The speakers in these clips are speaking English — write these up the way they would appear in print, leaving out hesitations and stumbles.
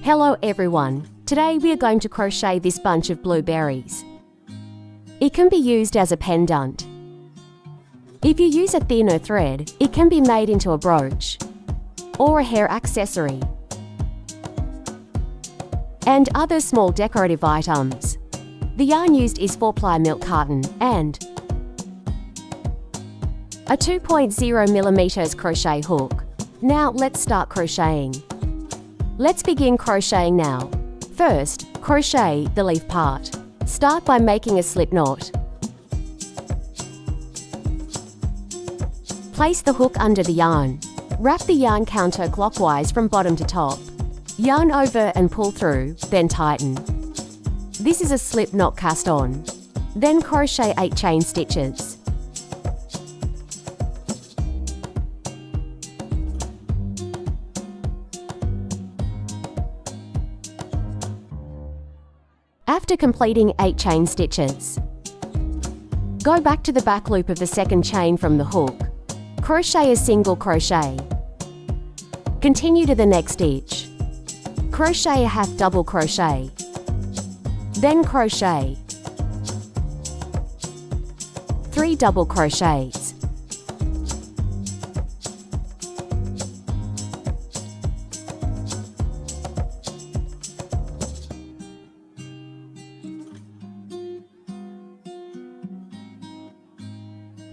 Hello everyone, today we are going to crochet this bunch of blueberries. It can be used as a pendant. If you use a thinner thread, it can be made into a brooch or a hair accessory and other small decorative items. The yarn used is 4-ply milk carton and a 2.0mm crochet hook. Now let's start crocheting. Let's begin crocheting now. First, crochet the leaf part. Start by making a slip knot. Place the hook under the yarn. Wrap the yarn counterclockwise from bottom to top. Yarn over and pull through, then tighten. This is a slip knot cast on. Then crochet 8 chain stitches. After completing 8 chain stitches, go back to the back loop of the second chain from the hook. Crochet a single crochet. Continue to the next stitch. Crochet a half double crochet. Then crochet 3 double crochets.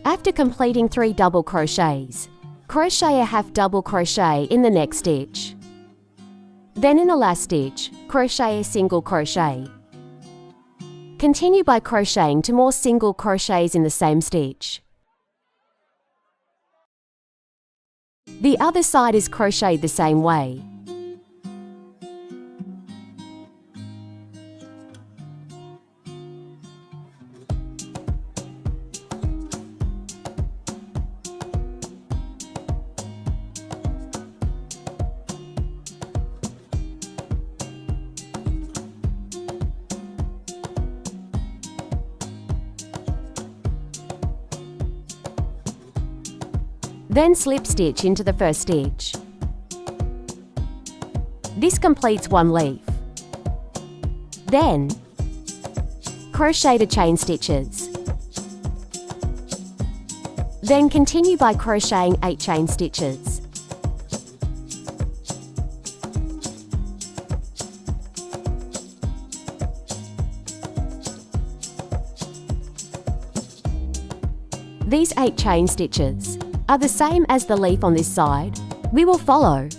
After completing 3 double crochets, crochet a half double crochet in the next stitch. Then in the last stitch, crochet a single crochet. Continue by crocheting 2 more single crochets in the same stitch. The other side is crocheted the same way. Then slip stitch into the first stitch. This completes 1 leaf. Then, crochet 2 chain stitches. Then continue by crocheting 8 chain stitches. These 8 chain stitches are the same as the leaf on this side. We will follow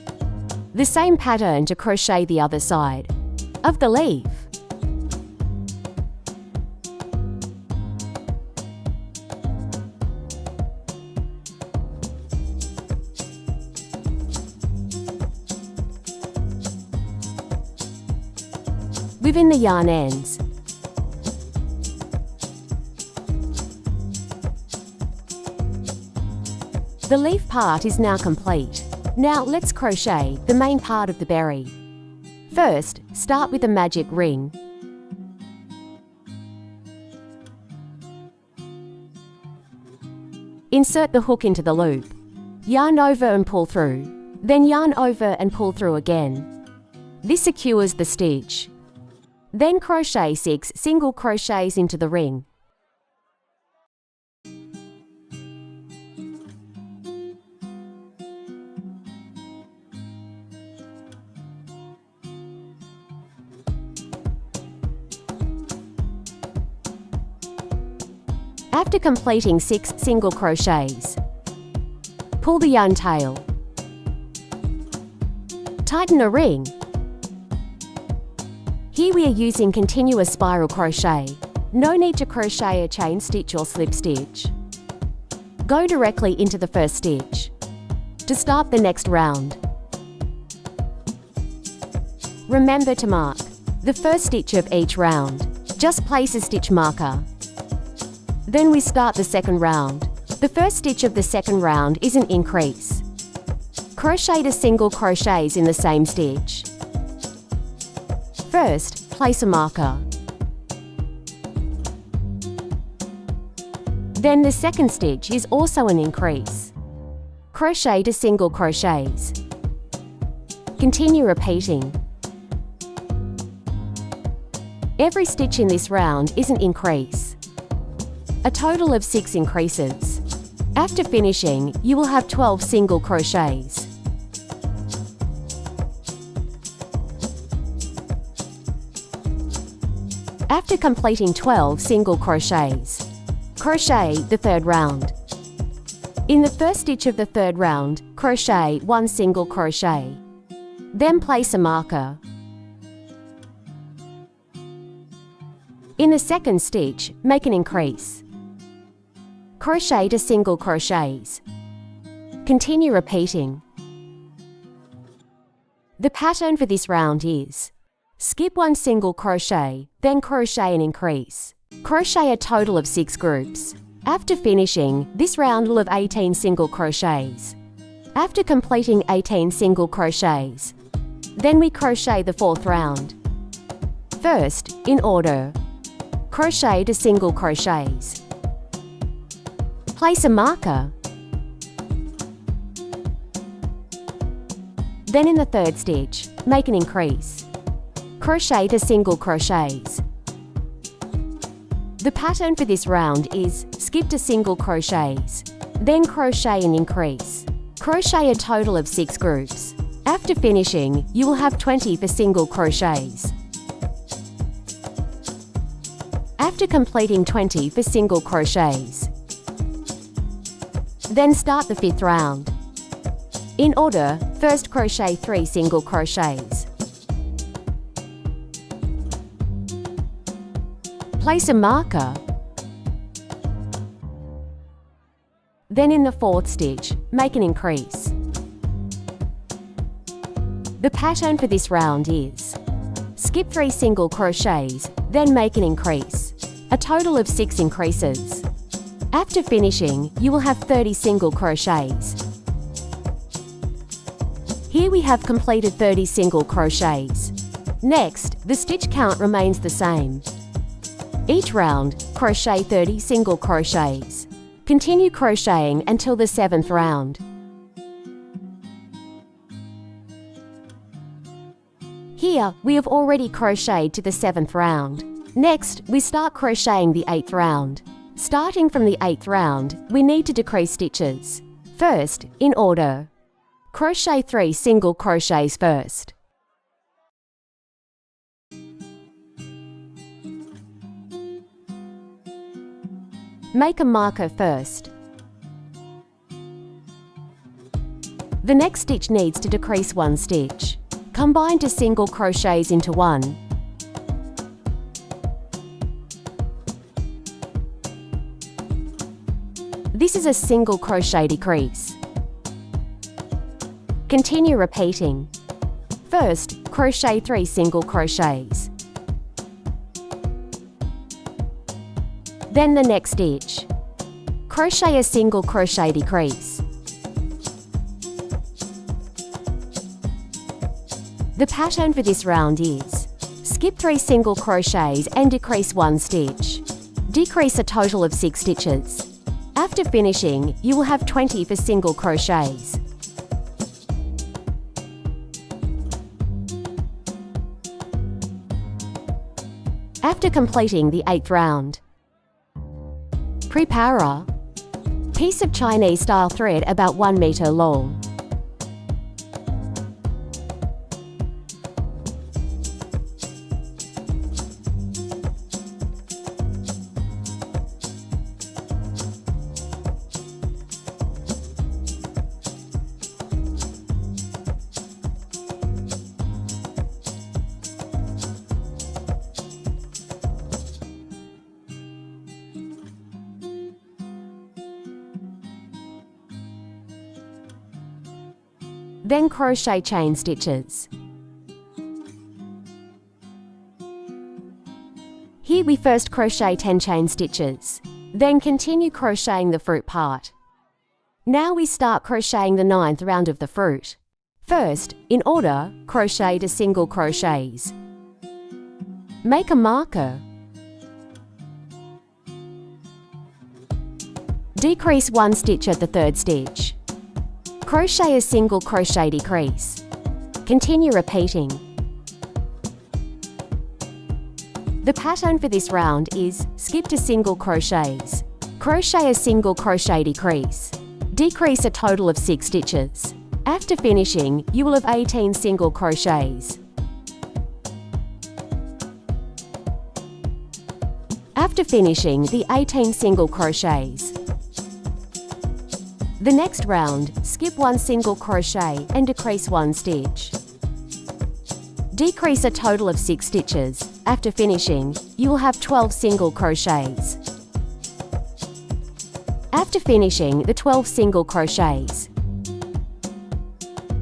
the same pattern to crochet the other side of the leaf. Within the yarn ends, the leaf part is now complete. Now let's crochet the main part of the berry. First, start with a magic ring. Insert the hook into the loop. Yarn over and pull through. Then yarn over and pull through again. This secures the stitch. Then crochet 6 single crochets into the ring. After completing 6 single crochets, pull the yarn tail. Tighten a ring. Here we are using continuous spiral crochet. No need to crochet a chain stitch or slip stitch. Go directly into the first stitch to start the next round. Remember to mark the first stitch of each round. Just place a stitch marker. Then we start the second round. The first stitch of the second round is an increase. Crochet 2 single crochets in the same stitch. First, place a marker. Then the second stitch is also an increase. Crochet 2 single crochets. Continue repeating. Every stitch in this round is an increase. A total of 6 increases. After finishing, you will have 12 single crochets. After completing 12 single crochets, crochet the third round. In the first stitch of the third round, crochet 1 single crochet. Then place a marker. In the second stitch, make an increase. Crochet to single crochets. Continue repeating. The pattern for this round is: skip 1 single crochet, then crochet an increase. Crochet a total of 6 groups. After finishing, this round will have 18 single crochets. After completing 18 single crochets, then we crochet the fourth round. First, in order, crochet to single crochets. Place a marker. Then in the third stitch, make an increase. Crochet to single crochets. The pattern for this round is: skip to single crochets, then crochet an increase. Crochet a total of 6 groups. After finishing, you will have 20 for single crochets. After completing 20 for single crochets, then start the fifth round. In order, first crochet 3 single crochets. Place a marker. Then in the fourth stitch, make an increase. The pattern for this round is: skip 3 single crochets, then make an increase. A total of 6 increases. After finishing, you will have 30 single crochets. Here we have completed 30 single crochets. Next, the stitch count remains the same. Each round, crochet 30 single crochets. Continue crocheting until the 7th round. Here, we have already crocheted to the 7th round. Next, we start crocheting the 8th round. Starting from the 8th round, we need to decrease stitches. First, in order, crochet 3 single crochets first. Make a marker first. The next stitch needs to decrease 1 stitch. Combine 2 single crochets into 1. This is a single crochet decrease. Continue repeating. First, crochet 3 single crochets. Then the next stitch. Crochet a single crochet decrease. The pattern for this round is: skip 3 single crochets and decrease 1 stitch. Decrease a total of 6 stitches. After finishing, you will have 20 for single crochets. After completing the 8th round, prepare piece of Chinese style thread about 1 meter long. Then crochet chain stitches. Here we first crochet 10 chain stitches, then continue crocheting the fruit part. Now we start crocheting the 9th round of the fruit. First, in order, crochet to single crochets. Make a marker. Decrease 1 stitch at the 3rd stitch. Crochet a single crochet decrease. Continue repeating. The pattern for this round is skip to single crochets. Crochet a single crochet decrease. Decrease a total of 6 stitches. After finishing, you will have 18 single crochets. After finishing the 18 single crochets, the next round, skip 1 single crochet and decrease 1 stitch. Decrease a total of 6 stitches. After finishing, you will have 12 single crochets. After finishing the 12 single crochets,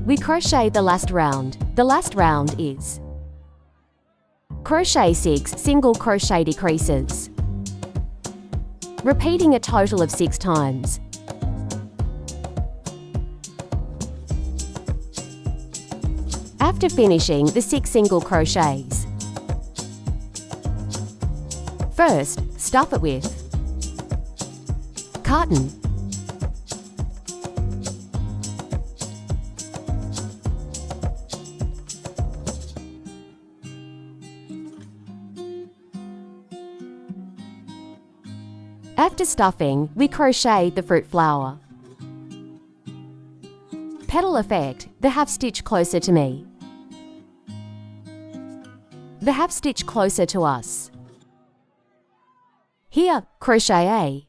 we crochet the last round. The last round is crochet 6 single crochet decreases, repeating a total of 6 times. After finishing the 6 single crochets, first, stuff it with cotton. After stuffing, we crochet the fruit flower. Petal effect, the half stitch closer to me. The half stitch closer to us. Here, crochet a.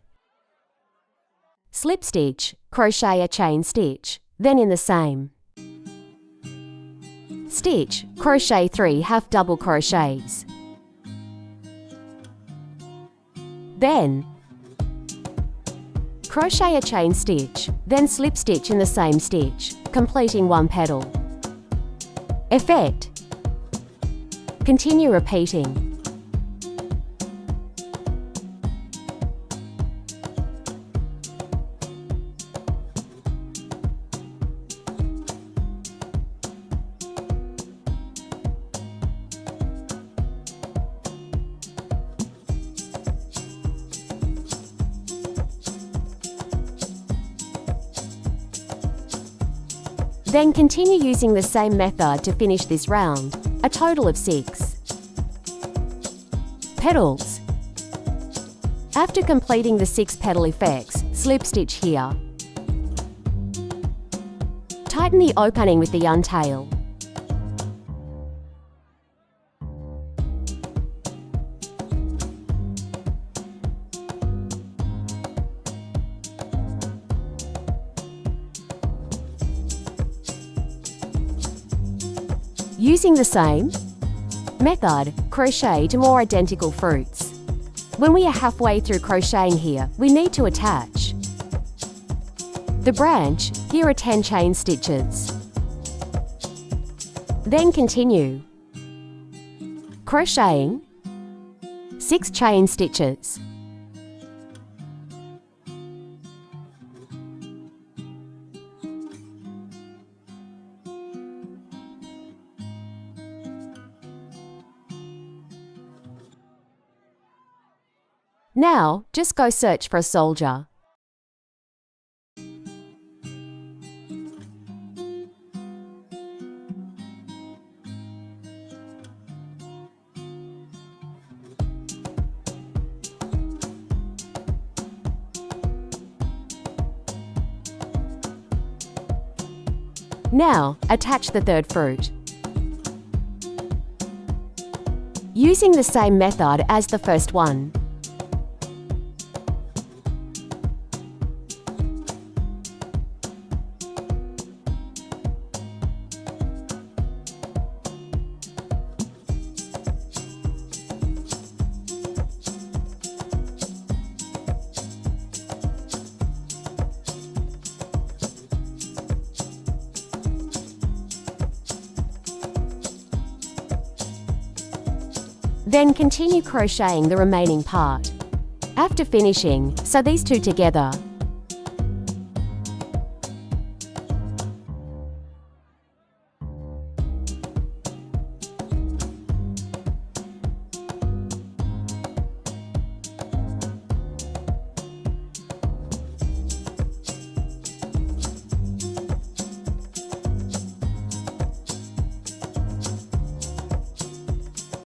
Slip stitch, crochet a chain stitch, then in the same stitch, crochet 3 half double crochets. Then, crochet a chain stitch, then slip stitch in the same stitch, completing 1 petal. Effect. Continue repeating. Then continue using the same method to finish this round, a total of 6 petals. After completing the 6 petal effects, slip stitch here. Tighten the opening with the yarn tail. Using the same method, crochet to more identical fruits. When we are halfway through crocheting here, we need to attach the branch. Here are 10 chain stitches. Then continue crocheting 6 chain stitches. Now, just go search for a soldier. Now, attach the third fruit. Using the same method as the first one. Then continue crocheting the remaining part. After finishing, sew these two together.